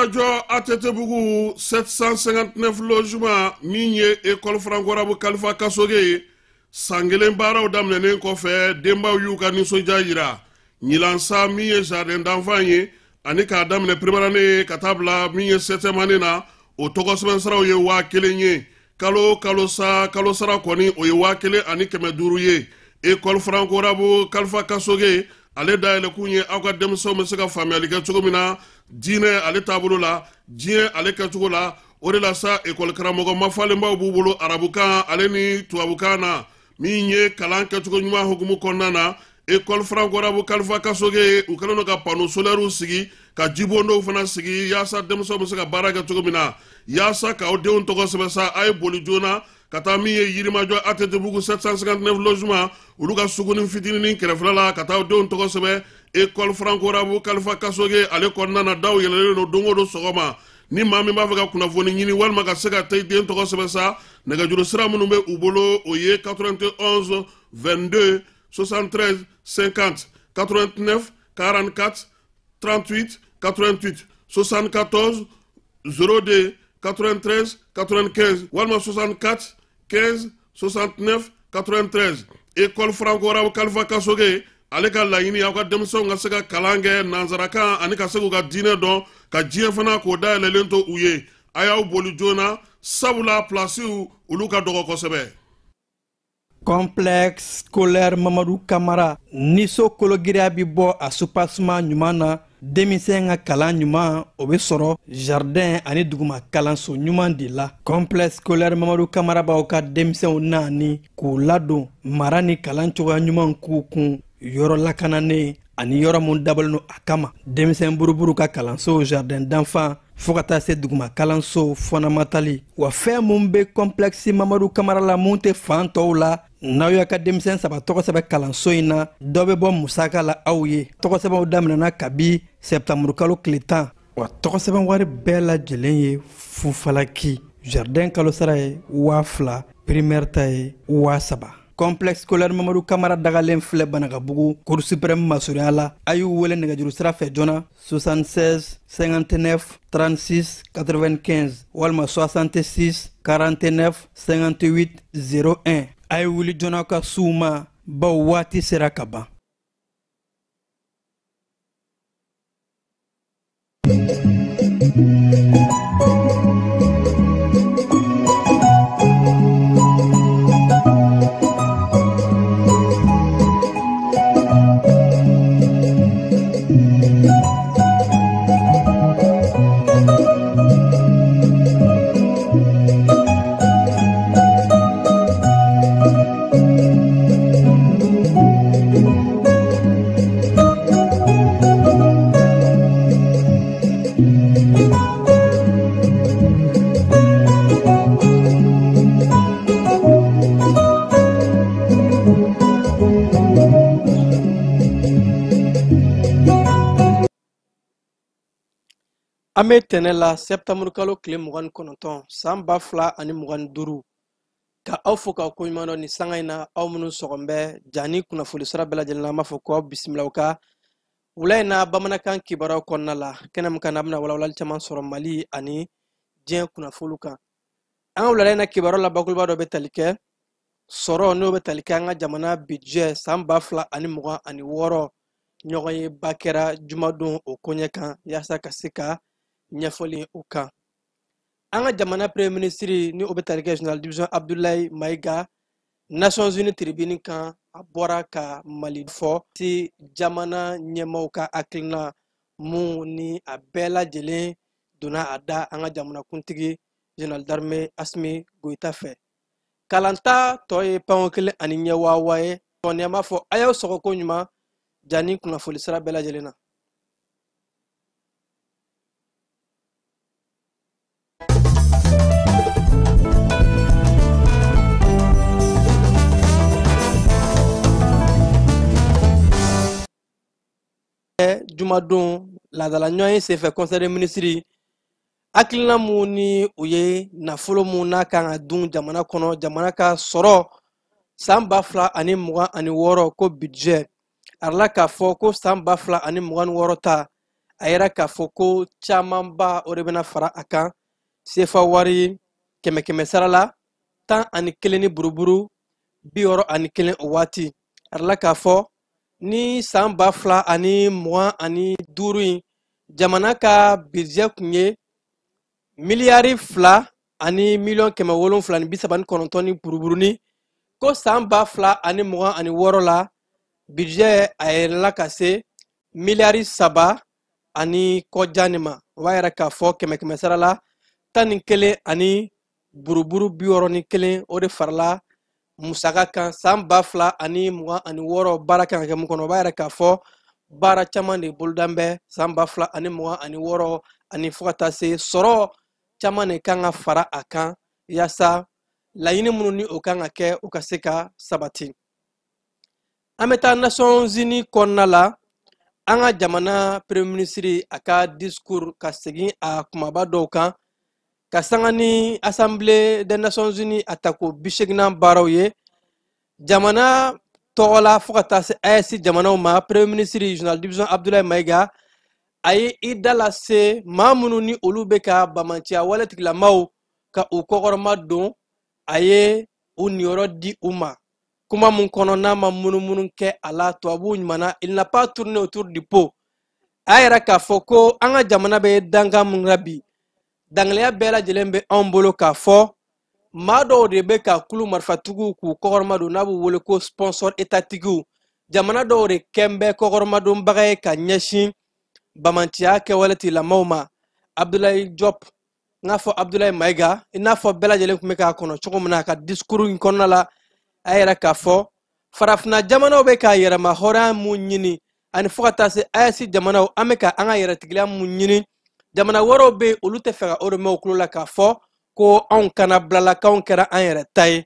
Yirimajɔ Atetebugu 759 logements min ye école franco-arabe Kalifa Kasoge ye san kelen baaraw daminɛnen kɔfɛ denbaw y'u ka nisɔndiya yira ɲilansa min ye jardin d'enfant ye ani k'a daminɛ première année ka taa bila min ye 7e année na o tɔgɔsɛbɛnsaraw ye 1000 ye kalo sara kɔni o ye 1500 ye école franco-arabe Kalifa Kasoge ale dayɛlɛkun ye aw ka denmisɛnw bɛ se ka faamuyali kɛ cogo min na diinɛ ale taabolo la diɲɛ ale kɛcogo la o de la sa école karamɔgɔ mafalenbaw b'u bolo arabukan ale ni tubabukan na min ye kalan kɛcogo ɲuman hukumu kɔnɔna na école franco-arabe Kalifa Kasoge u kɛlen don ka panneau solaire sigi ka jibondow fana sigi yaasa denmisɛnw bɛ se ka baara kɛ cogo min na yaasa k'aw denw tɔgɔ sɛbɛn sa a ye boli joona ka taa min ye Yirimajɔ Atetebugu 759 logements olu ka sugunin fitinin kɛrɛfɛla la ka taa denw tɔgɔ sɛbɛn école franco-arabe Kalifa Kasoge ale kɔnɔna na daw yɛlɛlen don don o don sɔgɔma ni maa min b'a fɛ ka kunnafoni ɲini walima ka se ka taa den tɔgɔ sɛbɛn sa nɛgɛjuru sira minnu bɛ u bolo o ye 91 22 73 50 89 44 38 88 74 02 93 95 walima 64 15 69 93 école franco-arabe Kalifa Kasoge ale ka laɲini aw ka denmisɛnw ka se ka kalan kɛ nanzarakan ani ka se k'u ka diinɛ dɔn ka diɲɛ fana k'o dayɛlɛlen to u ye a y'aw boli joona sabula plasiw olu ka dɔgɔ kosɛbɛ. Complexe scolaire Mamadou Kamara niso kologiriya bi bɔ a supasuma ɲuman na denmisɛn ka kalan ɲuman o bɛ sɔrɔ jardin ani duguma kalanso ɲuman de la. Complexe scolaire Mamadou Kamara b'aw ka denmisɛnw naani k'u ladon mara ni kalan cogoya ɲuman k'u kun yɔrɔ lakananen ani yɔrɔ mun dabalen don a kama. Denmisɛn buruburu ka kalanso jardin d'enfant fo ka taa se duguma kalanso fɔnamatali wa fɛn mun bɛ complexe Mamadou Kamara la mun tɛ fan tɔw la n'aw y'a ka denmisɛn saba tɔgɔsɛbɛ kalanso in na dɔ bɛ bɔ musaka la aw ye. Tɔgɔsɛbɛw daminɛna kabi septembre kalo tile 10 wa tɔgɔsɛbɛn wari bɛɛ lajɛlen ye fufalaki. Jardin kalosara ye 2000 primaire ta ye 3000. Complexe scolaire Mamadou Kamara dagalen filɛ Banagabugu cour suprême masurunya la a y'u wele nɛgɛjuru sira fɛ joona 76 59 36 95 walima 66 49 58 01. a ye wuli joona ka suw ma baw waati sera ka ban. An bɛ tɛnɛ la septembre kalo tile 29 san 2025 ka aw fo k'aw ko ɲuman dɔn ni sanga in na aw minnu sɔgɔn bɛ ja ni kunnafoni sira bɛɛ lajɛlen na an b'a fɔ k'aw bisimila ka wula in na bamanankan kibaruyaw kɔnɔna la kɛnɛ min kan na a bɛna walawalali caman sɔrɔ Mali ani diɲɛ kunnafoniw kan. An ka wulada in na kibaruyaw la bakuruba dɔ bɛ tali kɛ sɔrɔ n'o bɛ tali kɛ an ka jamana budget san 2026 ɲɔgɔn ye ba kɛra jumadon o koɲɛ kan yaasa ka se ka ɲɛfɔli o kan. An ka jamana premier ministre ni o bɛ tali kɛ général division Abdoulaye Maïga Nations Unies tribune kan a bɔra ka Mali fɔ si jamana ɲɛmaaw ka hakilina mun ni a bɛɛ lajɛlen donna a da an ka jamana kuntigi général d'armée Assimi Goïta fɛ. Kalanta tɔ ye panko 1 ani ɲɛ 6000 ye. Tɔni an b'a fɔ a y'aw sɔgɔ ko ɲuman ja ni kunnafoni sira bɛɛ lajɛlen na. Jumadon laadala ɲɔgɔn ye senfɛ conseil des ministres hakilina mun ni u ye nafolo mun n'a kan ka dun jamana kɔnɔ jamana ka sɔrɔ san 2026 ko budget arala k'a fɔ ko san 2026 ta a yira k'a fɔ ko camanba o de bɛna fara a kan sefa wari kɛmɛ sara la 11 ni buruburu 61 o waati a yirala k'a fɔ ni san 2025 in jamana ka budget kun ye miliyari 2 ani miliyɔn 739 ni buruburuni ko san 2026 la budget a yɛlɛla ka se miliyari 3 ani kɔjani ma o b'a yira k'a fɔ kɛmɛ sara la 11 ani buruburu 61 o de farala musaka kan san 2026 baara kan ka kɛ mun kɔnɔ o b'a yira k'a fɔ baara caman de bolodan bɛ san 2026 ani fo ka taa se sɔrɔ caman de kan ka fara a kan yaasa laɲini minnu ni o kan ka kɛ o ka se ka sabati. An bɛ taa Nations Unies kɔnɔna la an ka jamana premier ministre a ka discours ka segin a kumaba dɔw kan ka sanga ni Assemblée des Nations Unies a ta ko 80nan baaraw ye jamana tɔgɔ la fo ka taa se AES jamanaw ma premier ministre Général Division Abdoulaye Maïga a ye i da lase maa minnu ni olu bɛ ka bamanciya wale tigilamaw ka u kɔkɔrɔma don a ye u niyɔrɔ di u ma kuma mun kɔnɔ n'a ma munumunu kɛ a la tubabu ɲuman il n'a pas tourné autour du pot a yɛrɛ k'a fɔ ko an ka jamana bɛ dankan mun na bi dangaliya bɛɛ lajɛlen bɛ anw bolo k'a fɔ maa dɔw de bɛ ka kulu marifatigiw k'u kɔkɔrɔma don n'a b'u wele ko sponsor étatigiw jamana dɔw de kɛn bɛ kɔkɔrɔmadonbaga ye ka ɲɛsin bamanciya kɛwale tigilamaw ma Abdoulaye Diop n'a fɔ Abdoulaye Maïga i n'a fɔ bɛɛ lajɛlen tun bɛ k'a kɔnɔ cogo min na a ka discours in kɔnɔna la a yɛrɛ k'a fɔ farafina jamanaw bɛ k'a yɛrɛma hɔrɔnya mun ɲini ani fo ka taa se AES jamanaw an bɛ ka an ka yɛrɛtigiya mun ɲini jamana wɛrɛw bɛ olu tɛ fɛ ka o de mɛn u tulo la k'a fɔ ko anw kana bilala k'anw kɛra an yɛrɛ ta ye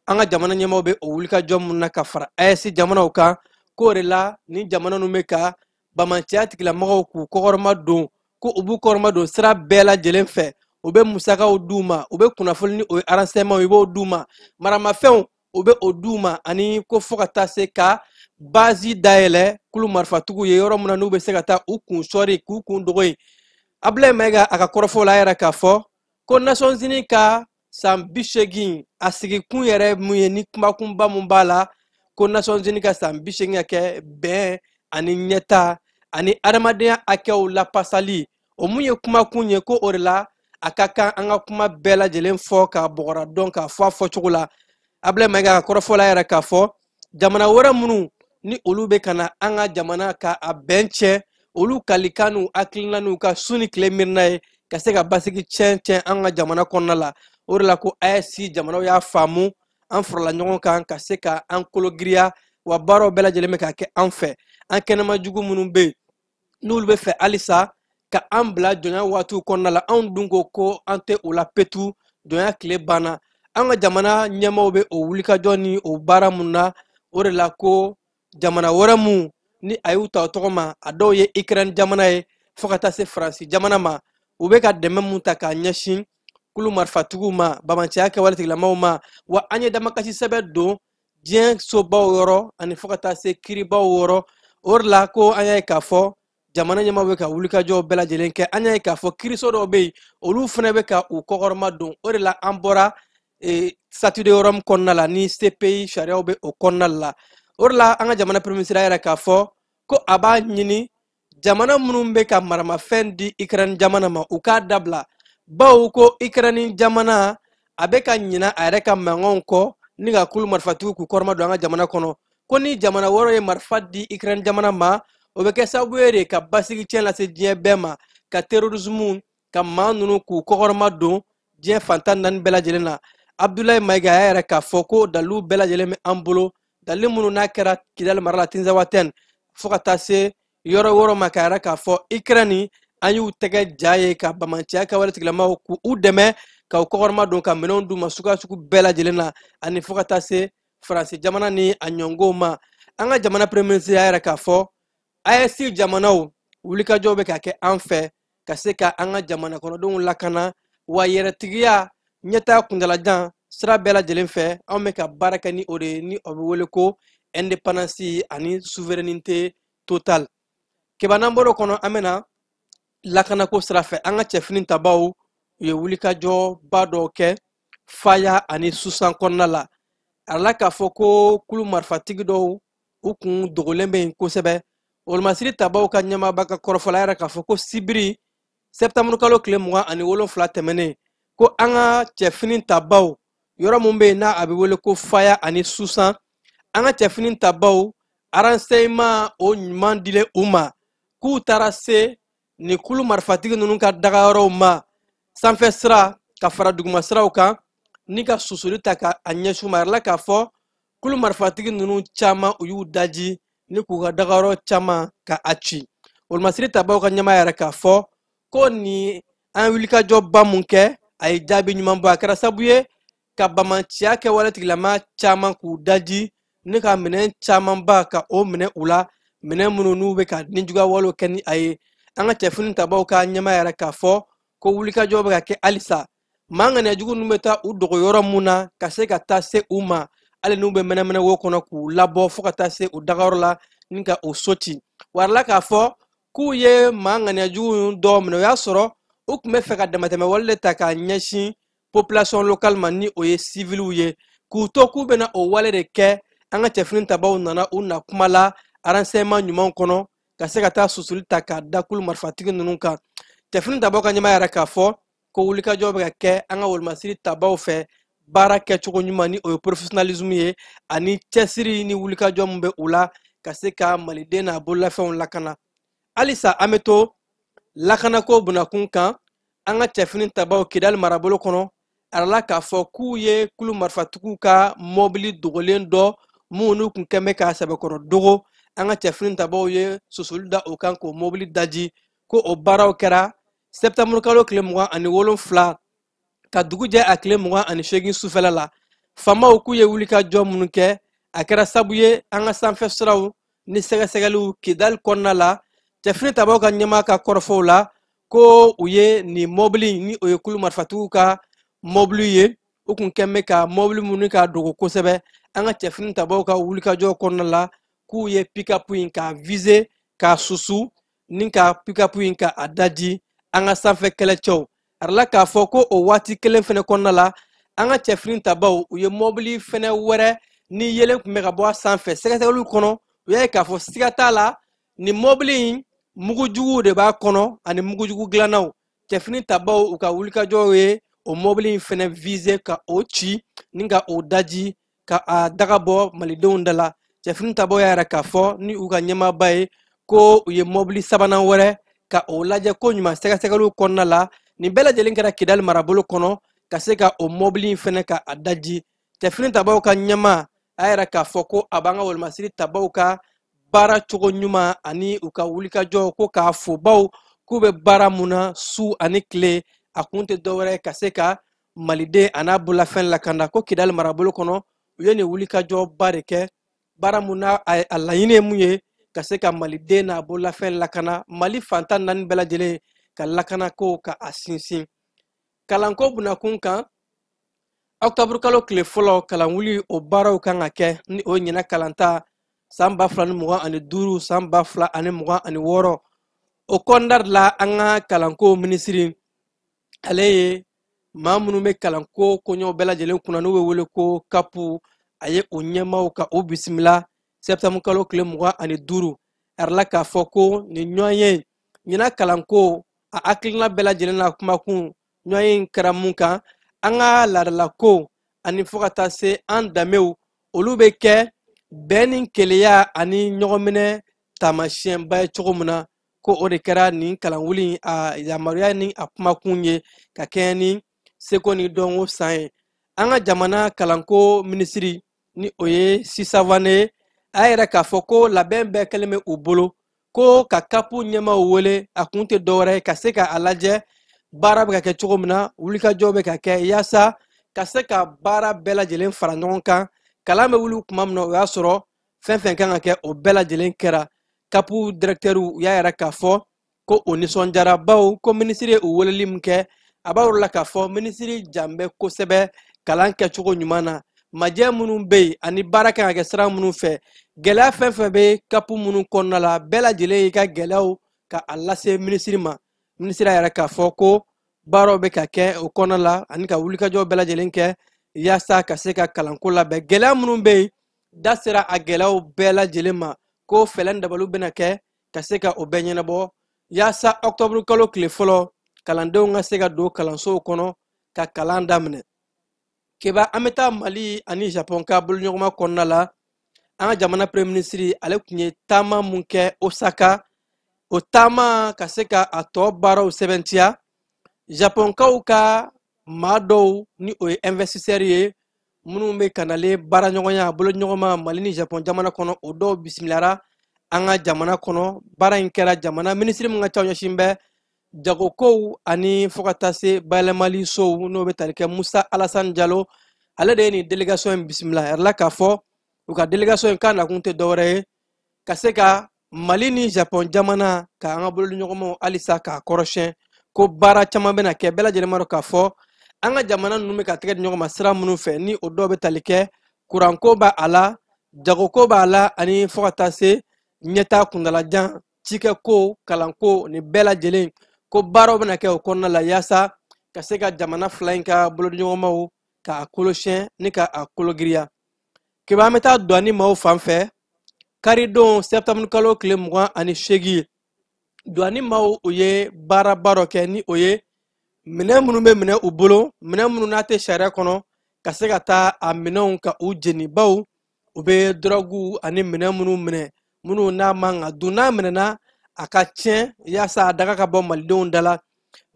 an ka jamana ɲɛmaaw bɛ o wulikajɔ mun na ka fara AES jamanaw kan k'o de la ni jamana ninnu bɛ ka bamanciya tigilamɔgɔw k'u kɔkɔrɔma don ko u b'u kɔkɔrɔma don sira bɛɛ lajɛlen fɛ u bɛ musakaw d'u ma u bɛ kunnafoni ni o ye renseignement i b'o d'u ma maramafɛnw u bɛ o d'u ma ani ko fo ka taa se ka base dayɛlɛ kulu marifatigiw ye yɔrɔ min na n'u bɛ se ka taa u kun sɔri k'u kun dogo yen Abdoulaye Maïga a ka kɔrɔfɔ la a yɛrɛ k'a fɔ ko Nations Unies ka san 80 a sigikun yɛrɛ mun ye ni kumakunba mun b'a la ko Nations Unies ka san 80 ka kɛ bɛn ani ɲɛta ani adamadenya hakɛw lapasali o mun ye kumakun ye ko o de la a ka kan an ka kuma bɛɛ lajɛlen fɔ ka bɔgɔra dɔn k'a fɔ a fɔcogo la Abdoulaye Maïga ka kɔrɔfɔ la a yɛrɛ k'a fɔ jamana wɛrɛ minnu ni olu bɛ ka na an ka jamana ka a bɛn cɛ olu kalikan n'u hakilina n'u ka su ni tile miirina ye ka se ka basigi tiɲɛ an ka jamana kɔnɔna la o de la ko AES jamanaw y'a faamu an farala ɲɔgɔn kan ka se ka an kologiriya wa baaraw bɛɛ lajɛlen bɛ ka kɛ an fɛ an kɛnɛmajugu minnu bɛ yen n'olu bɛ fɛ halisa ka an bila jɔnya waatiw kɔnɔna la anw dun ko an tɛ o la petu jɔnya tile banna an ka jamana ɲɛmaaw bɛ o wulikajɔ ni o baara mun na o de la ko jamana wɛrɛ mun ni a y'u ta o tɔgɔ ma a dɔw ye Ukraine jamana ye fo ka taa se Faransi jamana ma u bɛ ka dɛmɛ mun ta k'a ɲɛsin kulu marifatigiw ma bamanciya kɛwale tigilamaw ma wa an ye damakasi sɛbɛn don diɲɛ sobaw yɔrɔ ani fo ka taa se kiribaw yɔrɔ o de la ko an y'a ye k'a fɔ jamana ɲɛmaaw bɛ ka wulikajɔw bɛɛ lajɛlen kɛ an y'a ye k'a fɔ kiriso dɔw bɛ yen olu fana bɛ ka u kɔkɔrɔma don o de la an bɔra statut de Rome kɔnɔna la ni CPI sariyaw bɛ o kɔnɔna la o de la an ka jamana premier ministre yɛrɛ k'a fɔ ko a b'a ɲini jamana minnu bɛ ka maramafɛn di Ukraine jamana ma u k'a dabila bawo ko Ukraine jamana a bɛ ka ɲina a yɛrɛ ka mankanw kɔ ni ka kulu marifatigiw k'u kɔrɔma don an ka jamana kɔnɔ ko ni jamana wɛrɛw ye marifa di Ukraine jamana ma o bɛ kɛ sababu ye de ka basigi tiɲɛ lase diɲɛ bɛɛ ma ka terrorisme ka maa ninnu k'u kɔkɔrɔma don diɲɛ fantan naani bɛɛ lajɛlen na Abdoulaye Maïga a yɛrɛ k'a fɔ ko dalilu bɛɛ lajɛlen bɛ an bolo dalili minnu n'a kɛra Kidali mara la Tinzawatène fo ka taa se yɔrɔ wɛrɛw ma k'a yɛrɛ k'a fɔ Ukraine an y'u tɛgɛ ja ye ka bamanciya kɛwale tigilamaw k'u dɛmɛ ka u kɔkɔrɔma don ka minɛnw d'u ma suguya sugu bɛɛ lajɛlen na ani fo ka taa se Faransi jamana ni a ɲɔngow ma an ka jamana premier ministre y'a yɛrɛ k'a fɔ AES jamanaw wulikajɔw bɛ ka kɛ an fɛ ka se ka an ka jamana kɔnɔdenw lakana wa yɛrɛtigiya ɲɛtaa kuntalajan sira bɛɛ lajɛlen fɛ anw bɛ ka baara kɛ ni o de ye ni o bɛ wele ko indépendance ani souveraineté totale kebannan bɔr'o kɔnɔ an bɛna lakanako sira fɛ an ka cɛfini tabaw u ye wulikajɔba dɔw kɛ faya ani susan kɔnɔna la a la k'a fɔ ko kulu marifatigi dɔw u kun dogolen bɛ yen kosɛbɛ olumasiri tabaw ka ɲɛmaaba ka kɔrɔfɔla yɛrɛ k'a fɔ ko sibiri sɛptamuru kalo tile 27 tɛmɛnen ko an ka cɛfini tabaw yɔrɔ mun bɛ yen n'a a bɛ wele ko faya ani susan an ka cɛfini tabaw renseignement o ɲuman dilen u ma k'u taara se ni kulu marifatigi ninnu ka dagayɔrɔw ma sanfɛ sira ka fara duguma siraw kan ni ka susuli ta ka a ɲɛsin u ma yɛrɛ k'a fɔ kulu marifatigi ninnu caman u y'u daji ni k'u ka dagayɔrɔ caman ka a ci olumasiri tabaw ka ɲɛmaa yɛrɛ k'a fɔ ko ni an wulikajɔba mun kɛ a ye jaabi ɲuman bɔ a kɛra sabu ye ka bamanciya kɛ waletigilama caman k'u daji ni ka minɛn camanba ka o minɛ u la minɛn minnu n'u bɛ ka nijuguya walew kɛ ni a ye an ka cɛfini tabaw ka ɲɛmaa yɛrɛ k'a fɔ ko wulikajɔ bɛ ka kɛ halisa maa ŋaniyajugu ninnu bɛ taa u dogo yɔrɔ mun na ka se ka taa se u ma hali n'u bɛ mɛnɛmɛnɛ wo kɔnɔ k'u labɔ fo ka taa se u dagayɔrɔ la ni ka o so ci warila k'a fɔ k'u ye maa ŋaniyajugu dɔw minɛ o y'a sɔrɔ u tun bɛ fɛ ka damatɛmɛ wale de ta k'a ɲɛsin population locale ma ni o ye civiliw ye k'u to k'u bɛna o wale de kɛ an ka cɛfini tabaw nana u na kuma la renseignement ɲuman kɔnɔ ka se ka taa susuli ta k'a da kulu marifatigi ninnu kan cɛfini tabaw ka ɲɛmaa yɛrɛ k'a fɔ ko wulikajɔ bɛ ka kɛ an ka wolomasiri tabaw fɛ baara kɛcogo ɲuman ni o ye professionnalisme ye ani cɛsiri ni wulikajɔ min bɛ u la ka se ka maliden n'a bololafɛnw lakana halisa an bɛ to lakanako bunakun kan an ka cɛfini tabaw kidali marabolo kɔnɔ a la k'a fɔ k'u ye kulu marifatigiw ka mɔbili dogolen dɔ mun n'u kun kɛn bɛ k'a sɛbɛkɔrɔ dogo an ka cɛfini tabaw ye susuli da o kan k'o mɔbili daji ko o baaraw kɛra sɛptamuru kalo tile 27 ka dugu jɛ a tile 28 sufɛla la faamaw k'u ye wulikajɔ minnu kɛ a kɛra sabu ye an ka sanfɛ siraw ni sɛgɛsɛgɛliw kidali kɔnɔna la cɛfini tabaw ka ɲɛmaa ka kɔrɔfɔw la ko u ye nin mɔbili ni o ye kulu marifatigiw ka mɔbili ye u kun kɛn bɛ ka mɔbili minnu ka dogo kosɛbɛ an ka cɛfini tabaw ka wulikajɔ kɔnɔna la k'u ye pikapu in k'a viser k'a susu ni ka pikapu in ka a daji an ka sanfɛ kɛlɛcɛw a la k'a fɔ ko o waati kelen fɛnɛ kɔnɔna la an ka cɛfini tabaw u ye mɔbili fɛnɛ wɛrɛ ni yelen tun bɛ ka bɔ a sanfɛ sɛgɛsɛgɛliw kɔnɔ u y'a ye k'a fɔ siga t'a la nin mɔbili in mugujuguw de b'a kɔnɔ ani mugujugu dilannaw cɛfini tabaw u ka wulikajɔw ye o mɔbili in fɛnɛ viser ka o ci ni ka o daji ka a daga bɔ malidenw da la cɛfini tabaw y'a yɛrɛ k'a fɔ ni u ka ɲɛmaaba ye ko u ye mɔbili sabanan wɛrɛ ka o lajɛ ko ɲuman sɛgɛsɛgɛliw kɔnɔna la nin bɛɛ lajɛlen kɛra kidali marabolo kɔnɔ ka se ka o mɔbili in fɛnɛ ka a daji cɛfini tabaw ka ɲɛmaa a yɛrɛ k'a fɔ ko a b'an ka wolomasiri tabaw ka baara cogo ɲuman ani u ka wulikajɔ ko k'a fo baw k'u bɛ baara mun na su ani tile a kun tɛ dɔwɛrɛ ka se ka maliden a n'a bololafɛn lakanda ko kidali marabolo kɔnɔ u ye nin wulikajɔba de kɛ baara mun na a laɲini ye mun ye ka se ka maliden n'a bololafɛn lakana mali fantan naani bɛɛ lajɛlen ka lakanako ka a sinsin kalanko bunakun kan octobre kalo tile fɔlɔ kalanwuli o baaraw kan ka kɛ ni o ɲina kalanta san 2025 san 2026 o kɔnɔna la an ka kalanko minisiri ale ye maa minnu bɛ kalanko koɲɛw bɛɛ lajɛlen kunna n'u bɛ wele ko kapu a ye o ɲɛmaaw ka o bisimila sɛptamuru kalo tile 25 a yɛrɛ la k'a fɔ ko nin ɲɔgɔn ye ɲina kalanko a hakilina bɛɛ lajɛlen na kumakun ɲɔgɔn ye in kɛra mun kan an ka laadalako ani fo ka taa se an danbew olu bɛ kɛ bɛn ni keleya ani ɲɔgɔnminɛ taamasiyɛnba ye cogo min na ko o de kɛra nin kalanwuli a yamaruya ni a kumakun ye ka kɛɲɛ ni seko ni dɔnko san ye an ka jamana kalanko minisiri ni o ye sisavanne a yɛrɛ k'a fɔ ko labɛn bɛɛ kɛlen bɛ u bolo ko ka kapu ɲɛmaaw wele a kun tɛ dɔwɛrɛ ye ka se ka a lajɛ baara bɛ ka kɛ cogo min na wulikajɔ bɛ ka kɛ yaasa ka se ka baara bɛɛ lajɛlen fara ɲɔgɔn kan kalan bɛ wuli tuma min na o y'a sɔrɔ fɛn fɛn kan ka kɛ o bɛɛ lajɛlen kɛra kapu directɛriw y'a yɛrɛ k'a fɔ ko o nisɔndiyara baw ko minisiri ye o weleli min kɛ a b'a yɔrɔ la k'a fɔ minisiri jan bɛ kosɛbɛ kalan kɛcogo ɲuman na majɛ minnu bɛ yen ani baara kan ka kɛ sira minnu fɛ gɛlɛya fɛn fɛn bɛ kapu minnu kɔnɔna la bɛɛ lajɛlen y'i ka gɛlɛyaw ka a lase minisiri ma minisiri yɛrɛ k'a fɔ ko baaraw bɛ ka kɛ o kɔnɔna la ani ka wulikajɔ bɛɛ lajɛlen kɛ yaasa ka se ka kalanko labɛn gɛlɛya minnu bɛ yen da sera a gɛlɛyaw bɛɛ lajɛlen ma ko fɛlɛ ni dabaliw bɛna kɛ ka se ka o bɛɛ ɲɛnabɔ yaasa ɔktɔburu kalo tile fɔlɔ kalandenw ka se ka don kalansow kɔnɔ ka kalan daminɛ keba an bɛ taa mali ani japon ka boloɲɔgɔnma kɔnɔna la an ka jamana premier ministre ale tun ye taama mun kɛ osaka o taama ka se ka a tɔ baaraw sɛbɛntiya japonkaw ka maa dɔw ni o ye investisseur ye minnu bɛ kanale baaraɲɔgɔnya boloɲɔgɔnma mali ni japon jamana kɔnɔ o dɔw bisimilayara an ka jamana kɔnɔ baara in kɛra jamana minisiri min ka ca ɲɛsin bɛ jagokow ani fo ka taa se bayɛlɛmali sow n'o bɛ tali kɛ musa alasani jalo ale de ye nin délégation in bisimila a yɛrɛla k'a fɔ u ka délégation in k'a nakun tɛ dɔwɛrɛ ye ka se ka mali ni japon jamana ka an ka boloɲɔgɔnmaw halisa k'a kɔrɔsiyɛn ko baara caman bɛna kɛ bɛɛ lajɛlen ma dɔn k'a fɔ an ka jamana ninnu bɛ ka tɛgɛ di ɲɔgɔn ma sira minnu fɛ ni o dɔw bɛ tali kɛ kuranko b'a a la jagoko b'a la ani fo ka taa se ɲɛtaa kuntalajan cikɛko kalanko ni bɛɛ lajɛlen ko baaraw bɛna kɛ o kɔnɔna la yaasa ka se ka jamana fila in ka boloɲɔgɔnmaw k'a kolosiyɛn ni k'a kologiriya kiba an bɛ taa douane maaw fan fɛ karidon septembre kalo tile 28 douane maaw u ye baaraba dɔ kɛ ni o ye minɛn minnu bɛ minɛ u bolo minɛn minnu n'a tɛ sariya kɔnɔ ka se ka taa a minɛnw ka u jeni baw u bɛ dɔrɔgu ani minɛn minnu minɛ minnu n'a man ka dun n'a minɛna a ka tiɲɛ yaasa a daga ka bɔ malidenw da la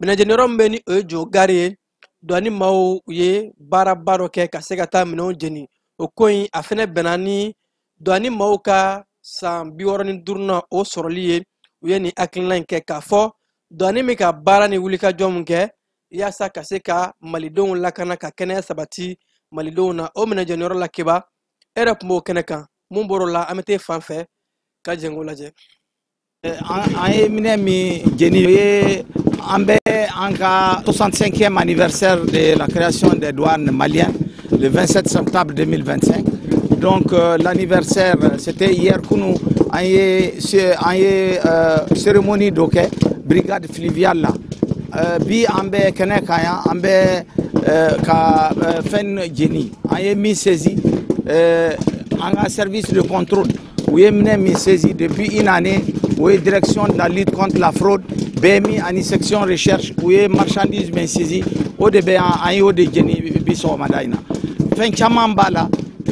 minɛnjeniyɔrɔ min bɛ ni o ye jo gari ye douane maaw u ye baaraba dɔ kɛ ka se ka taa minɛnw jeni o ko in a fɛnɛ bɛnna ni douane maaw ka san 65 o sɔrɔli ye u ye nin hakilina in kɛ k'a fɔ douane min ka baara ni wulikajɔ min kɛ yaasa ka se ka malidenw lakana ka kɛnɛya sabati malidenw na o minɛnjeniyɔrɔ la keba e yɛrɛ tun b'o kɛnɛ kan mun bɔr'o la an bɛ taa fan fɛ ka jɛngo lajɛ an ye minɛ min jeni o ye an bɛ an ka 65e anniversaire de la création des douanes maliennes le 27 septembre 2025 donc l'anniversaire c'était hier kunu an ye cérémonie dɔ kɛ brigade fluviale la bi an bɛ kɛnɛ kan yan an bɛ ka fɛn jeni an ye min saisi an ka service de contrôle u ye minɛ min saisi depuis une année u ye direction de la lutte contre la fraude BMI ani section recherche u ye marchandise min saisi o de bɛ an y'o de jeni bi sɔgɔmada in na fɛn caman b'a la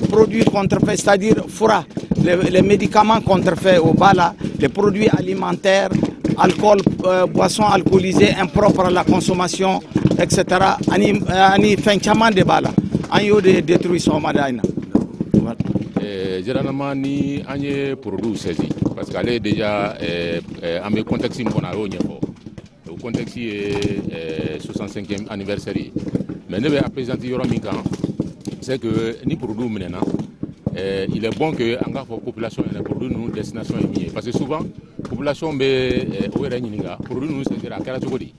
produits contrefaits c'est-à-dire fura les médicaments contrefaits au bas là les produits alimentaires alcool boissons alcoolisées impropres à la consommation etc ani fɛn caman de b'a la an y'o de détruit sɔgɔmada in na. Généralement ni an ye produit saisi parce que ale déjà an bɛ contexte min kɔnɔ a y'o ɲɛfɔ o contexte ye 65e anniversaire ye mais ne bɛ appesantir yɔrɔ min kan c'est que ni produit minɛna il est bon que an k'a fɔ population ɲɛna produit ninnu destination ye min ye parce que souvent population bɛ o yɛrɛ ɲininka produit ninnu saisira a kɛra cogo di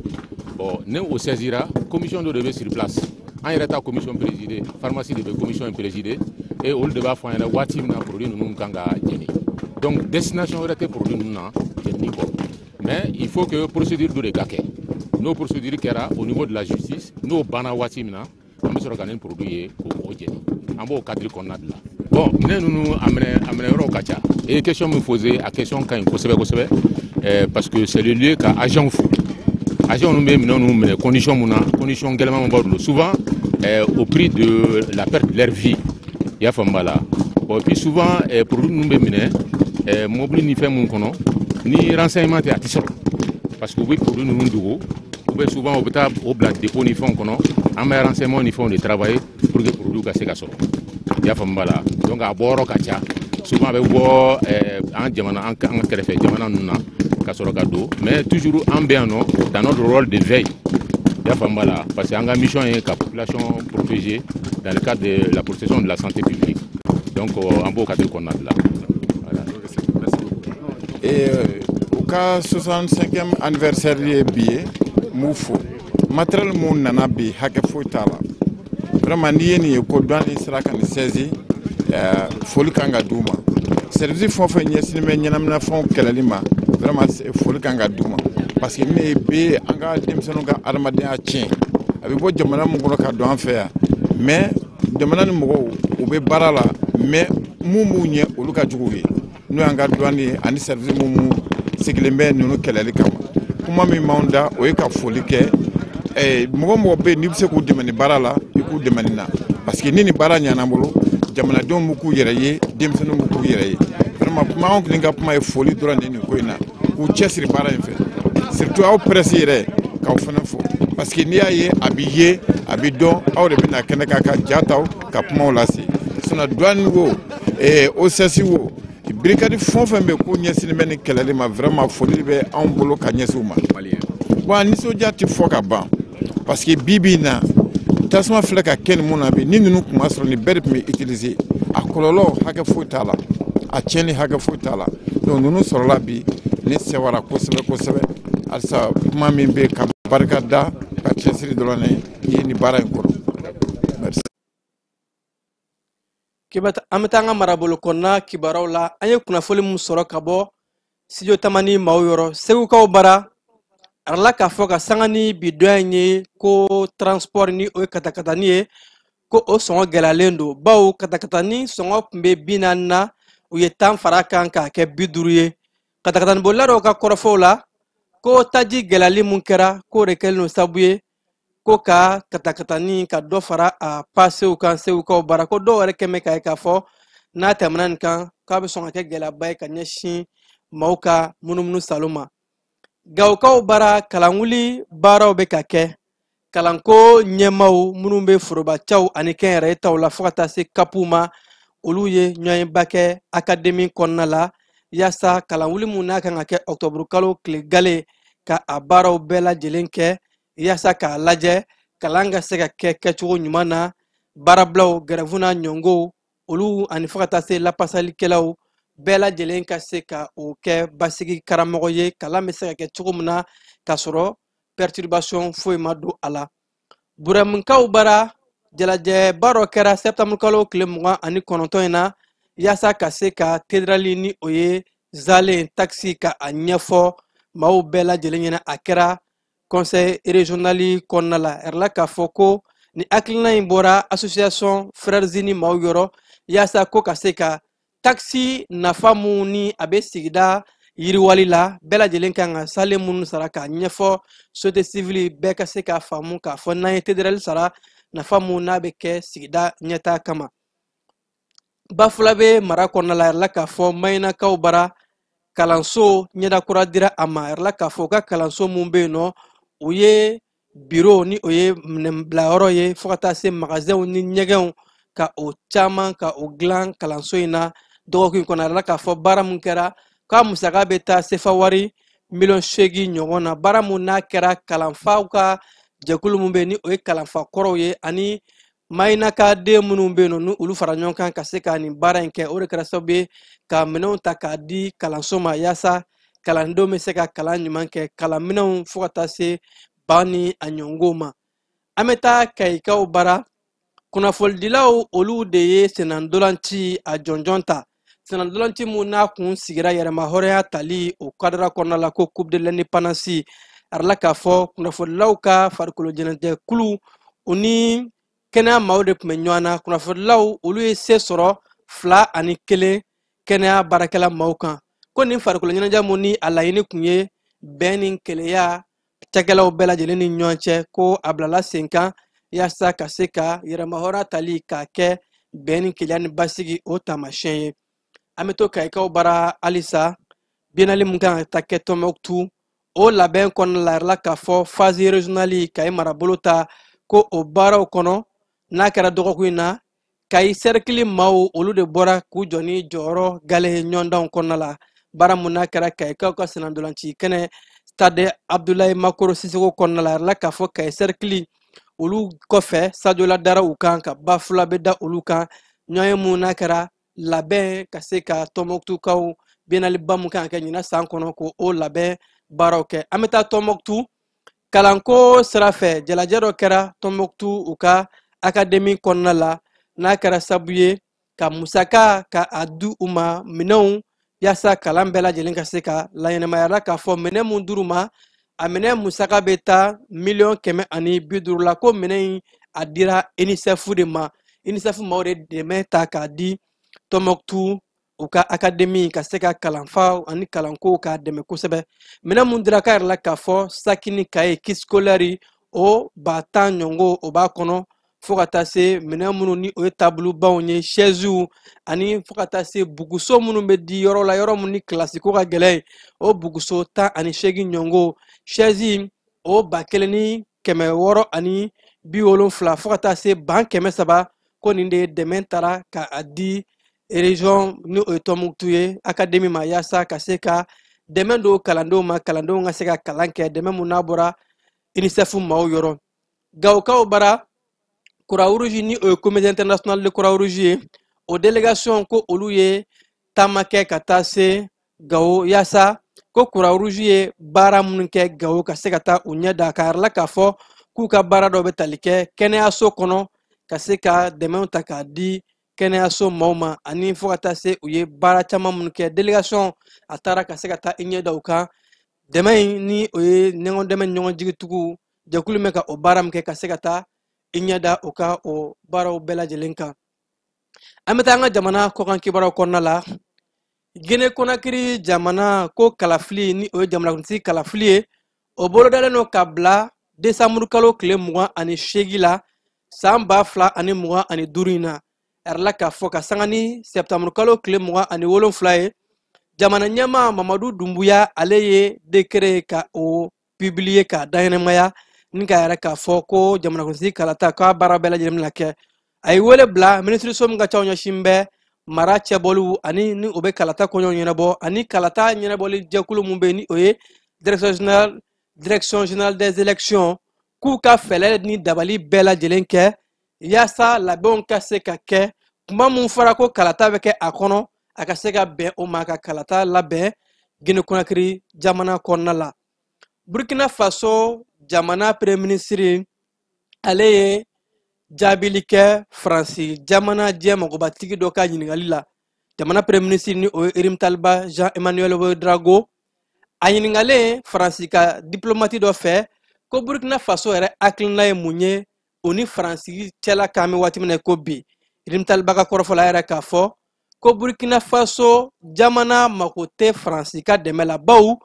bon ne o saisira commission dɔ de bɛ sur place an yɛrɛ ta commission présidée pharmacie de bɛ commission présidée et olu de b'a fɔ an ɲɛna waati min na produit ninnu kan ka jeni donc destination wɛrɛ tɛ produit ninnu na jenini kɔ mais il faut que procédure dɔ de ka kɛ n'o procédure kɛra au niveau de la justice n'o banna waati min na an bɛ sɔrɔ ka nin produit ye k'o jeni an b'o cadre kɔnɔna de la bon minɛn ninnu a minɛ yɔrɔw ka ca et question min posée a question ka ɲi kosɛbɛ kosɛbɛ parce que c'est le lieu ka agent fo agent ninnu bɛ minɛn ninnu minɛ condition mun na condition gɛlɛman b'a bolo souvent au prix de la perte de leur vie i y'a faamu b'a la bon puis souvent produit ninnu bɛ minɛ mobili ni fɛn mun kɔnɔ ni renseignement tɛ a tɛ sɔrɔ parce que u bɛ produit ninnu dogo ou bien souvent u bɛ taa o bila dépôt ni fɛnw kɔnɔ an bɛ renseignement ni fɛnw de travailler pour que produit ka se ka sɔrɔ i y'a faamu b'a la donc a bɔyɔrɔ ka ca souvent a bɛ bɔ an jamana an ka kɛrɛfɛ jamana ninnu na ka sɔrɔ ka don mais toujours an bɛ yan nɔ dans notre rôle de veille i y'a faamu b'a la parce que an ka mission ye ka population protéger dans le cadre de la protection de la santé publique donc an b'o cadre kɔnɔna de la voilà. Et au cas 65e anniversaire ye bi ye m'u fo matériel mun nana bi hakɛ foyi t'a la vraiment n'i ye nin ye ko douane sera ka nin saisi foli kan ka d'u ma service fɛn o fɛn ɲɛsinnen bɛ ɲɛnaminafɛnw kɛlɛli ma vraiment foli kan ka d'u ma parce que ne be an ka denmisɛnninw ka adamadenya tiɲɛ a bɛ bɔ jamana mun kɔnɔ ka don an fɛ yan mais jamana ni mɔgɔw u bɛ baara la mais mun b'u ɲɛ olu ka jugu ye n'o y'an ka douane ye ani service mun sigilen bɛ ninnu kɛlɛli kama kuma min m'anw da o ye ka foli kɛ mɔgɔ bɛ yen n'i bɛ se k'u dɛmɛ ni baara la i k'u dɛmɛ nin na parce que ni nin baara ɲɛna bolo jamanadenw b'u k'u yɛrɛ ye denmisɛnninw b'u k'u yɛrɛ ye vraiment kuma anw kelen ka kuma ye foli dɔrɔn de nin ko in na k'u cɛsiri baara in fɛ surtout aw presse yɛrɛ k'aw fana fo parce que n'i y'a ye a bɛ ye a bɛ dɔn aw de bɛ na kɛnɛ kan ka ja taw ka kumaw lase sinon douane wo OCS wo brigade fɛn o fɛn bɛ k'u ɲɛsinnen bɛ nin kɛlɛli ma vraiment foli bɛ anw bolo ka ɲɛsin u ma bon nisɔndiya tɛ fɔ ka ban parce que bi bi in na tasuma filɛ ka kɛ nin mun na bi ni ninnu tun ma sɔrɔ nin bɛɛ de tun bɛ utiliser a kɔlɔlɔ hakɛ foyi t'a la a tiɲɛni hakɛ foyi t'a la donc ninnu sɔrɔla bi ne sɛwara kosɛbɛ kosɛbɛ halisa kuma min bɛ ka barika da ka cɛsiri dɔrɔn ye nin baara in kɔrɔ merci. An bɛ taa an ka marabolo kɔnɔna kibaruyaw la an ye kunnafoni min sɔrɔ ka bɔ studio tamani maaw yɔrɔ segukaw bara arala k'a fɔ ka sanga ni bi dɔn ye ko transport ni o ye katakatani ye ko o sɔngɔ gɛlɛyalen don bawo katakatani sɔngɔ tun bɛ 40 na u ye 10 fara kan k'a kɛ 50 ye katakatani bolila dɔw ka kɔrɔfɔw la ko taji gɛlɛyali mun kɛra k'o de kɛlen don sababu ye ko ka katakatani ka dɔ fara a pasew kan segukaw bara ko dɔw yɛrɛ kɛmɛ ka ye k'a fɔ n'a tɛmɛna nin kan k'a bɛ sɔn ka kɛ gɛlɛyaba ye ka ɲɛsin maaw ka munumunu salon ma gawukaw bara kalanwuli baaraw bɛ ka kɛ kalanko ɲɛmaw minnu bɛ forobacaw ani kɛnyɛrɛye taw la fo ka taa se kapuw ma olu ye ɲɔgɔnba kɛ akademi kɔnɔna la yaasa kalanwuli mun n'a kan ka kɛ ɔktɔburu kalo tile gale ka a baaraw bɛɛ lajɛlen kɛ yaasa k'a lajɛ kalan ka se ka kɛ kɛcogo ɲuman na baarabilaw gɛrɛfu n'a ɲɔngow olu ani fo ka taa se lapasalikɛlaw bɛɛ lajɛlen ka se ka o kɛ basigi karamɔgɔ ye kalan bɛ se ka kɛ cogo min na k'a sɔrɔ perturbation foyi ma don a la buramukaw bara jalajɛba dɔ kɛra septembre kalo tile 29 in na yaasa ka se ka tedrali ni o ye zalen taxi ka a ɲɛfɔ maaw bɛɛ lajɛlen ɲɛna a kɛra conseil régionali kɔnɔna la ɛrɛla k'a fɔ ko ni hakilina in bɔra association frères unis maaw yɔrɔ yaasa ko ka se ka taxi nafa mun ni a bɛ sigida yiriwali la bɛɛ lajɛlen kan ka salen minnu sara k'a ɲɛfɔ société civile bɛɛ ka se k'a faamu k'a fɔ n'an ye tedrali sara nafa mun n'a bɛ kɛ sigida ɲɛtaa kama bafula bɛ mara kɔnɔna la ɛrɛla k'a fɔ mayinakaw bara kalanso ɲɛdakura dira a ma ɛrɛla k'a fɔ ka kalanso mun bɛ yen nɔ o ye biro ni o ye minɛnbilayɔrɔ ye fo ka taa se magasinw ni ɲɛgɛnw ka o caman ka o dilan kalanso in na dɔgɔkun kɔnɔ ɛrɛla k'a fɔ baara mun kɛra k'a musaka bɛ taa sefa wari 8,000,000 ɲɔgɔn na baara mun n'a kɛra kalanfaw ka jɛkulu mun bɛ yen ni o ye kalanfa kɔrɔw ye ani mayinaka den minnu bɛ yen nɔ ni olu fara ɲɔgɔn kan ka se ka nin baara in kɛ o de kɛra sababu ye ka minɛnw ta k'a di kalanso ma yaasa kalandenw bɛ se ka kalan ɲuman kɛ kalanminɛnw fo ka taa se ba ni a ɲɔngow ma an bɛ taa kayikaw bara kunnafonidilaw olu de ye senandolanci a jɔnjɔn ta senandolanci mun n'a kun sigira yɛrɛma hɔrɔnya tali o kadara kɔnɔna la ko coupe de l'indépendance arala k'a fɔ kunnafonidilaw ka farikolo ɲɛnajɛ kulu u ni kɛnɛya maaw de tun bɛ ɲɔgɔn na kunnafonidilaw olu ye se sɔrɔ 2 ani 1 kɛnɛya baarakɛla maaw kan ko nin farikolo ɲɛnajɛ mun ni a laɲini tun ye bɛn ni keleya cakɛlaw bɛɛ lajɛlen ni ɲɔgɔn cɛ ko a bilala sen kan yaasa ka se ka yɛrɛmahɔrɔnya tali k'a kɛ bɛn ni keleya ni basigi o taamasiyɛn ye an bɛ to kayikaw bara halisa biennale mun kan ka taa kɛ Tɔnbukutu o labɛn kɔnɔna la yɛrɛla k'a fɔ phase régionale Kayi marabolo ta ko o baaraw kɔnɔ n'a kɛra dɔgɔkun in na Kayi cercle maaw olu de bɔra k'u jɔ ni jɔyɔrɔ gale ɲɔgɔndanw kɔnɔna la baara mun n'a kɛra kayikaw ka senandolanci kɛnɛ stade Abdulaye Makoro Sisoko kɔnɔna la yɛrɛla k'a fɔ Kayi cercle olu kɔfɛ sajola dara u kan ka bafula bɛ da olu kan ɲɔgɔn mun n'a kɛra labɛn ka se ka Tɔnbukutukaw biennale ba mun kan ka kɛ ɲinan san kɔnɔ ko o labɛn baaraw kɛ an bɛ taa Tɔnbukutu kalanko sira fɛ jalajɛ dɔ kɛra Tɔnbukutu u ka akademi kɔnɔna la n'a kɛra sababu ye ka musaka ka a di u ma minɛnw yaasa kalan bɛɛ lajɛlen ka se ka laɲɛnɛmayala k'a fɔ minɛn mun dir'u ma a minɛ musaka bɛ taa $150 la ko minɛ in a dira UNICEF de ma. UNICEF maaw de dɛmɛ ta k'a di Tɔnbɔkutu u ka akademi ka se ka kalanfaw ani kalanko k'a dɛmɛ kosɛbɛ. Minɛ mun dira k'a yɛrɛ la k'a fɔ saki ni kaye kit scolaire o 10 ɲɔngo o b'a kɔnɔ fo ka taa se minɛ minnu ni o ye tabulubaw ye chaise ani fo ka taa se buguso minnu bɛ di yɔrɔ la yɔrɔ minnu ni kilasi ko ka gɛlɛn o buguso 18 ɲɔngo chaise o 1670 ani 70 fo ka taa se 300 ko nin de dɛmɛ taara k'a di région ni o ye Tɔnbɔkutu ye académie ma yaasa ka se ka dɛmɛ don kalandenw ma kalandenw ka se ka kalan kɛ dɛmɛ mun n'a bɔra UNICEF maaw yɔrɔ. Gawokaw bara Croix-Rouge ni o ye comité international de Croix-Rouge ye o délégation ko olu ye taama kɛ ka taa se Gawo yaasa ko Croix-Rouge ye baara minnu kɛ Gawo ka se ka taa u ɲɛ da k'a yɛrɛ la k'a fɔ k'u ka baara dɔ bɛ tali kɛ kɛnɛyaso kɔnɔ ka se ka dɛmɛw ta k'a di kɛnɛyaso maaw ma ani fo ka taa se u ye baara caman minnu kɛ délégation a taara ka se ka taa i ɲɛ da u kan dɛmɛ in ni o ye ɲɔgɔn dɛmɛ ɲɔgɔn jigitigiw jɛkulu bɛ ka o baara min kɛ ka se ka taa i ɲɛ da u ka o baaraw bɛɛ lajɛlen kan. An bɛ taa an ka jamana kɔkan kibaruyaw kɔnɔna la. Guinée Conakry jamana ko kalafili ni o ye jamanakuntigi kalafili ye o bolodalen don ka bila décembre kalo tile 28 la san 2025 in na ɛrɛ la k'a fɔ ka sanga ni septembre kalo tile 27 ye jamana ɲɛma Mamadu Dumbuya ale ye décret ka o publier ka dayɛnɛmaya ni ka yɛrɛ k'a fɔ ko jamanakuntigi kalata k'a baara bɛɛ lajɛlen bɛna kɛ a ye wele bila ministre min ka ca ɲɛsin bɛ mara cɛbɔliw ani ni o bɛ kalata kɔɲɔw ɲɛnabɔ ani kalata ɲɛnabɔli jɛkulu min bɛ ni o ye direction générale des élections k'u ka fɛlɛ ni dabali bɛɛ lajɛlen kɛ yaasa labɛnw ka se ka kɛ kuma mun fɔra ko kalata bɛ kɛ a kɔnɔ a ka se ka bɛn o ma ka kalata labɛn Guinée Conakry jamana kɔnɔna la. Burkina Faso jamana premier ministre ale ye jaabili kɛ Faransi jamana diɲɛ magobatigi dɔ ka ɲininkali la. Jamana premier ministre ni o ye Irim Taliba Jean-Emmanuel Ouédraogo a ɲininkalen Faransi ka diplomate dɔ fɛ ko Burkina Faso yɛrɛ hakilina ye mun ye o ni Faransi cɛla kan bɛ waati min na ko bi. Irim Taliba ka kɔrɔfɔla yɛrɛ k'a fɔ ko Burkina Faso jamana mako tɛ Faransi ka dɛmɛ la bawo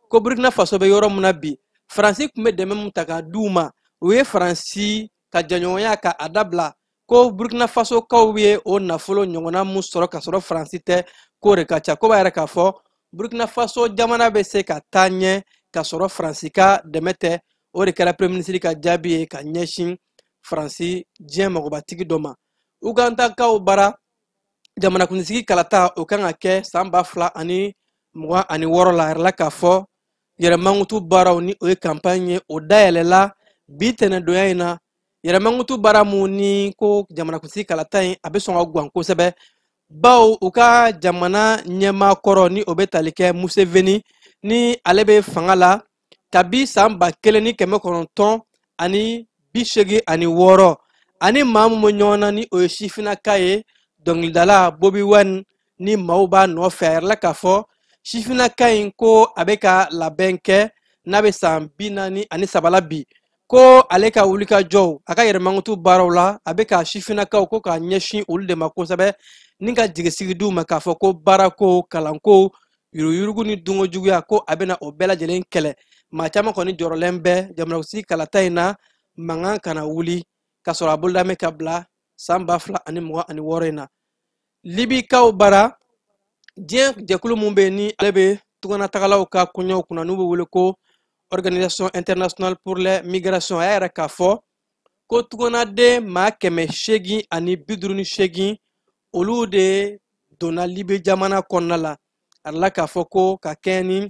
ko Burkina Faso bɛ yɔrɔ min na bi Faransi tun bɛ dɛmɛ mun ta k'a d'u ma o ye Faransi ka jɛɲɔgɔnya ka a dabila ko Burkina Faso kaw ye o nafolo ɲɔgɔnna mun sɔrɔ ka sɔrɔ Faransi tɛ k'o de ka ca ko b'a yɛrɛ k'a fɔ Burkina Faso jamana bɛ se ka taa ɲɛ ka sɔrɔ Faransi ka dɛmɛ tɛ o de kɛra premier ministre ka jaabi ye ka ɲɛsin Faransi diɲɛ magobatigi dɔ ma. Ugandakaw bara jamanakuntigi kalata o kan ka kɛ san 2026 la yɛrɛ la k'a fɔ yɛrɛmangutu baaraw ni o ye campagne ye o dayɛlɛla bi tɛnɛndonya in na yɛrɛmangutu baara mun ni ko jamanakuntigi kalata in a bɛ sɔn ka gan kosɛbɛ bawo u ka jamana ɲɛmaa kɔrɔ ni o bɛ tali kɛ Museveni ni ale bɛ fanga la kabi san 1986 ani maa mun bɛ ɲɔgɔn na ni o ye sifinaka ye dɔnkilidala Bobi Wine ni maaw b'a nɔfɛ a yɛrɛ la k'a fɔ sifinaka in ko a bɛ ka labɛn kɛ n'a bɛ san 43 la bi ko ale ka wulikajɔw a ka yɛrɛmangutu baaraw la a bɛ ka sifinakaw ko k'a ɲɛsin olu de ma kosɛbɛ ni ka jigisigi d'u ma k'a fɔ ko baarako kalanko yuruguyurugu ni dunkojuguya ko a bɛna o bɛɛ lajɛlen kɛlɛ maa caman kɔni jɔrɔlen bɛ jamanakuntigi kalata in na mankan kana wuli ka sɔrɔ a boloda bɛ ka bila san 2026 in na. Libikaw bara diɲɛ jɛkulu mun bɛ ni ale bɛ tuganatagalaw ka kɔɲɔw kunna n'u bɛ wele ko Organisation internationale pour les migrations a yɛrɛ k'a fɔ ko tuganaden maa 858 olu de donna Libi jamana kɔnɔna la a yɛrɛ la k'a fɔ ko ka kɛɲɛ ni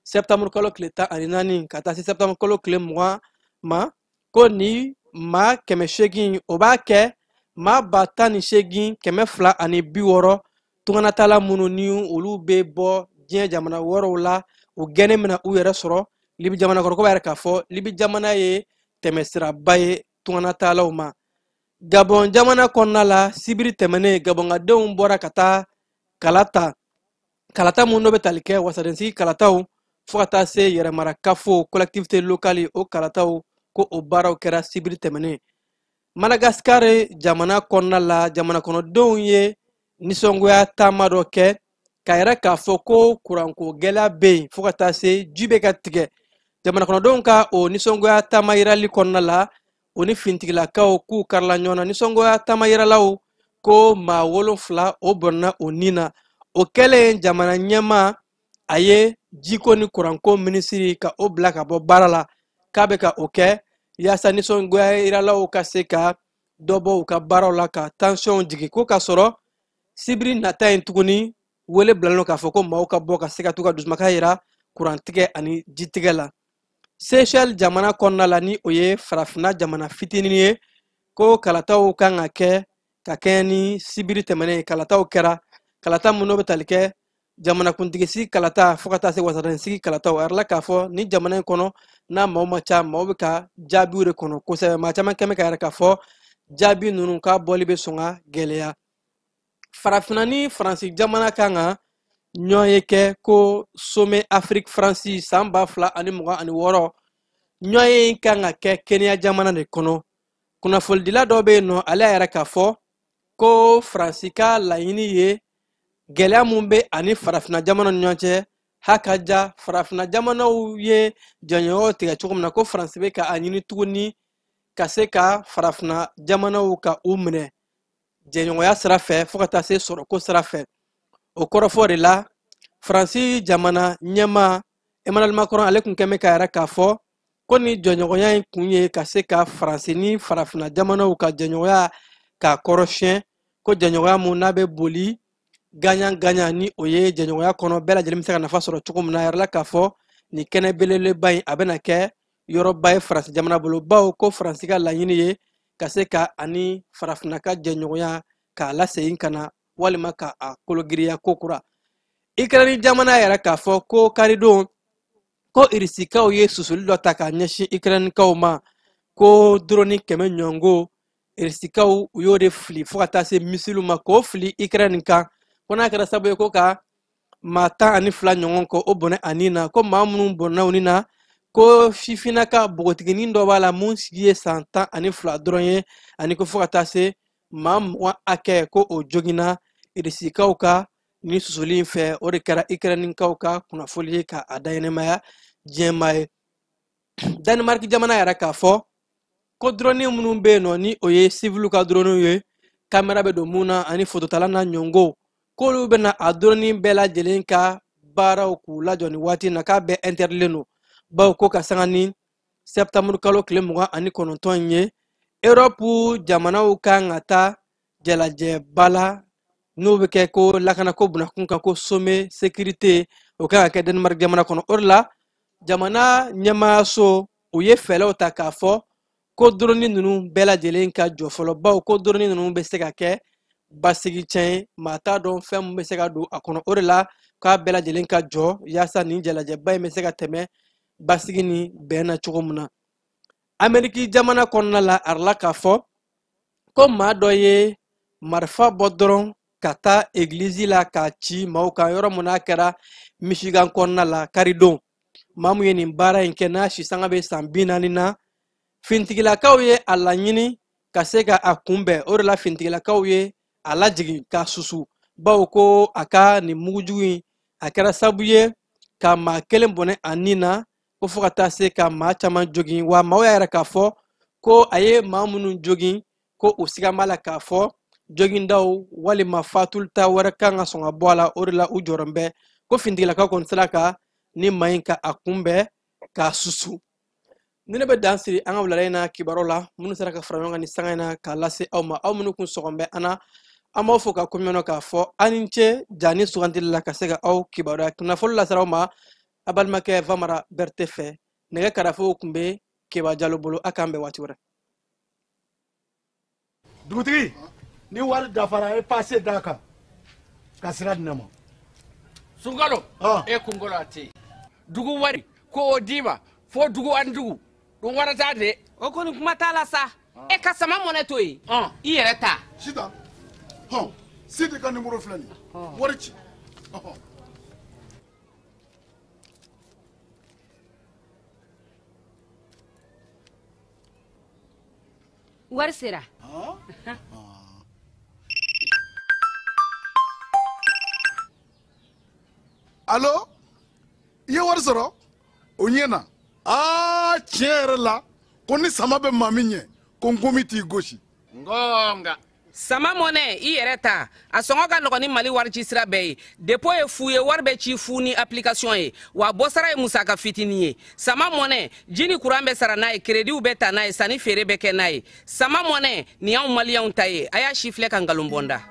septembre kalo tile 14 ka taa se septembre kalo tile 20 ma ko ni maa 800 o b'a kɛ maa 18260 tuganatala minnu ni olu bɛ bɔ diɲɛ jamana wɔɔrɔw la u gɛnɛ mina u yɛrɛ sɔrɔ Libi jamana kɔrɔ ko b'a yɛrɛ k'a fɔ Libi jamana ye tɛmɛsiraba ye tuganatalaw ma. Gabon jamana kɔnɔna la sibiri tɛmɛnen Gabonkadenw bɔra ka taa kalata mun n'o bɛ tali kɛ wasadensigi kalataw fo ka taa se yɛrɛmarakafo collectivité locale o kalataw ko o baaraw kɛra sibiri tɛmɛnen. Madagascar jamana kɔnɔna la jamana kɔnɔdenw ye nisɔngoya taama dɔ kɛ ka yɛrɛ k'a fɔ ko kuranko gɛlɛya bɛ yen fo ka taa se ji bɛ ka tigɛ. Jamana kɔnɔdenw ka o nisɔngoya taama yirali kɔnɔna la o ni fintigilakaw k'u karila ɲɔgɔn na. Nisɔngoya taama yiralaw ko maa 7 o bɔnna o nin na. O kɛlen jamana ɲɛma a ye jiko ni kuranko minisiri ka o bila ka bɔ baara la k'a bɛ ka o kɛ yaasa nisɔngoya yiralaw ka se ka dɔ bɔ u ka baaraw la ka tension jigin ko ka sɔrɔ sibiri nata yen tuguni wele bilalen k'a fɔ ko maaw ka bɔ ka se ka t'u ka dusumaka yira kurantigɛ ani jitigɛ la. Seychelles jamana kɔnɔna la ni o ye farafina jamana fitinin ye ko kalataw kan ka kɛ ni sibiri tɛmɛnen kalataw kɛra kalata minnu bɛ tali kɛ jamanakuntigisi kalata fo ka taa se wasadensigi kalataw a yɛrɛla k'a fɔ ni jamana in kɔnɔ n'a maaw ma ca maaw bɛ ka jaabiw de kɔnɔ kosɛbɛ. Maa caman kɛmɛ ka yɛrɛ k'a fɔ jaabi ninnu ka bɔli bɛ sɔn ka gɛlɛya. Farafina ni Faransi jamana kan ka ɲɔgɔn ye kɛ ko sommet Afrique Faransi san 2026 ɲɔgɔn ye kan ka kɛ Kenya jamana de kɔnɔ. Kunnafonidila dɔ bɛ yen nɔ ale yɛrɛ k'a fɔ ko Faransi ka laɲini ye gɛlɛya mun bɛ ani farafina jamana ni ɲɔgɔn cɛ haka ja farafina jamanaw ye jɛɲɔgɔnw tigɛ cogo min na ko Faransi bɛ ka a ɲini tuguni ka se ka farafina jamanaw ka u minɛ jɛɲɔgɔnya sira fɛ fo ka taa se sɔrɔko sira fɛ. O kɔrɔfɔ de la Faransi jamana ɲɛma Emmanuel Macron ale kun kɛmɛ ka yɛrɛ k'a fɔ ko ni jɛɲɔgɔnya in kun ye ka se ka Faransi ni farafina jamanaw ka jɛɲɔgɔnya k'a kɔrɔsiyɛn ko jɛɲɔgɔnya mun n'a bɛ boli gagnant ni o ye jɛɲɔgɔnya kɔnɔ bɛɛ lajɛlen bɛ se ka nafa sɔrɔ cogo min na. A yɛrɛla k'a fɔ ni kɛnɛ belebeleba in a bɛna kɛ yɔrɔba ye Faransi jamana bolo bawo ko Faransi ka laɲini ye ka se ka ani farafina ka jɛɲɔgɔnya k'a lasegin ka na walima ka a kologiriya ko kura. Ukraine jamana yɛrɛ k'a fɔ ko karidon ko irisikaw ye susuli dɔ ta k'a ɲɛsin Ukrainekaw ma ko drone 100 ɲɔngo irisikaw u y'o de fili fo ka taa se misilu ma k'o fili Ukraine kan ko n'a kɛra sababu ye ko ka maa 12 ɲɔgɔn kɔ o bɔnɛ a nin na ko maa minnu bɔnna o nin na ko sifinaka bogotiginin dɔ b'a la mun sigi ye san 12 dɔrɔn ye ani ko fo ka taa se maa 20 hakɛ ko o joginna irisikaw ka ni susuli in fɛ o de kɛra Ukrainekaw ka kunnafoli ye ka a daɲɛnɛmaya diɲɛma ye. Danemark jamana yɛrɛ k'a fɔ ko drone minnu bɛ yen nɔ ni o ye civil ka drone ye kamera bɛ don mun na ani fototala na ɲɔngo k'olu bɛna a drone bɛɛ lajɛlen ka baaraw k'u lajɔ ni waati na k'a bɛɛ interdilen don bawo ko ka sanga ni septembre kalo tile 29 in ye Europe jamanaw kan ka taa jalajɛba la n'o bɛ kɛ ko lakanako bunakun kan ko sommet sécurité o kan ka kɛ Danemark jamana kɔnɔ. O de la jamana ɲɛmaayaso u ye fɛɛrɛw ta k'a fɔ ko drone ninnu bɛɛ lajɛlen ka jɔ fɔlɔ bawo ko drone ninnu bɛ se ka kɛ basigi cɛn ye maa t'a dɔn fɛn min bɛ se ka don a kɔnɔ. O de la k'a bɛɛ lajɛlen ka jɔ yaasa nin jalajɛba in bɛ se ka tɛmɛ basigi ni bɛn na cogo min na. Amérique jamana kɔnɔna la a yɛrɛla k'a fɔ ko maa dɔ ye marifa bɔ dɔrɔn ka taa église la k'a ci maaw kan yɔrɔ mun n'a kɛra Michigan kɔnɔna la karidon. Maa mun ye nin baara in kɛ n'a sisanga bɛ san 40 na fintigilakaw ye a laɲini ka se ka a kunbɛn. O de la fintigilakaw ye a lajigin k'a susu bawo ko a ka nin mugujugu in a kɛra sababu ye ka maa kelen bɔnɛ a nin na ko fo ka taa se ka maa caman jogin wa maaw y'a yɛrɛ k'a fɔ ko a ye maa minnu jogin ko u sigan b'a la k'a fɔ jogindaw walima fatulita wɛrɛ kan ka sɔn ka bɔ a la. O de la u jɔrɔn bɛ ko fintigilakaw kɔni sera ka ni maa in ka a kunbɛn k'a susu. Ni ne bɛ dan siri an ka wulada in na kibaruw la minnu sera ka fara ɲɔgɔn kan ni sanga in na k'a lase aw ma aw minnu kun sɔgɔn bɛ an na an b'aw fo ka komiɲɔgɔn k'a fɔ an ni ce ja ni sugantili la ka se ka aw kibaruya kunnafoni laseraw ma a balimakɛ Famara Berete fɛ nɛgɛ karafew kun bɛ Keba Jalo bolo a k'an bɛn waati wɛrɛ. Dugutigi ni wari dafara e passe d'a kan ka sira di ne ma. Sunkalo e kunkolo a tɛ yen dugu wari ko o d'i ma fo dugu ani dugu dun wara t'a de. O kɔni kuma t'a la sa e ka sama mɔnɛ to yen i yɛrɛ ta. Sitan Sidi ka numéro filɛ nin wari ci. wari sera Allo i ye wari sɔrɔ o ɲɛna tiɲɛ yɛrɛ la ko ni sama bɛ maa min ɲɛ ko n komi t'i gosi ngonga sama mɔnɛ i yɛrɛ ta a sɔngɔ ka nɔgɔn ni mali wari ci sira bɛɛ ye depo ye fu ye wari bɛ ci fu ni application ye wa bɔsara ye musaka fitinin ye sama mɔnɛ ji ni kuran bɛ sara n'a ye krediw bɛ ta n'a ye sanni feere bɛ kɛ n'a ye sama mɔnɛ nin y'anw maliyɛnw ta ye a y'a si filɛ ka nkalon bɔnda